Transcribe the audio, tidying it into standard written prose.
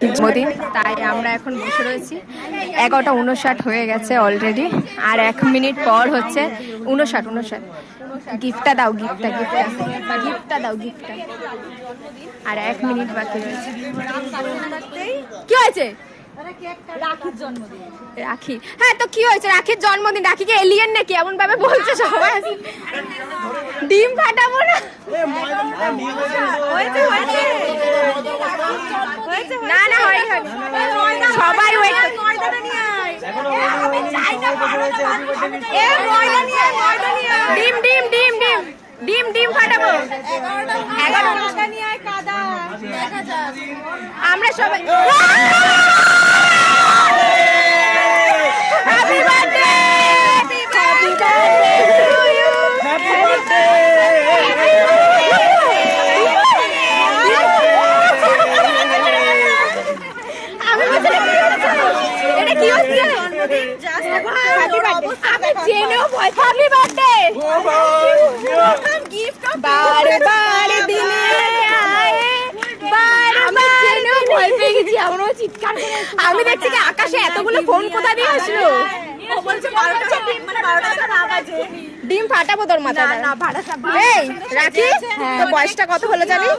জন্মদিন, তাই আমরা এখন বসে রয়েছি। 11:59 হয়ে গেছে অলরেডি, আর 1 মিনিট পর হচ্ছে 59। গিফটটা দাও, গিফটটা দাও, গিফটটা। আর 1 মিনিট বাকি রয়েছে। কি হয়েছে? রাখির জন্মদিন। রাখি, হ্যাঁ তো কি হয়েছে? রাখির জন্মদিন, রাখি কি এলিয়েন নাকি? এমন ভাবে বলছে সবাই। ডিম ফাটাবো না। না না, হয়নি। সবাই ওয়েট। ডিম ডিম ডিম ডিম ডিম ডিম ফাটাবো। আমরা সবাই happy birthday, happy birthday to you, happy birthday. আমি বলছি এটা কি হচ্ছে? Just happy birthday. আমি জেনেও ভয়। Happy birthday. গিফট বারে বারে দিলে আয়ে, বারে বারে ভয় পেয়ে গেছি। আমরাও চিৎকার করে। আমি দেখছি কি আকাশে এতগুলো ফোন কোথা দিয়ে আসলো। ও বলছে 12টা, মানে 12টা না বাজে। ডিম ফাটাবো তোর মাথায়। না ফাটা। এই রাখি, তোর বয়সটা কত হলো জানি?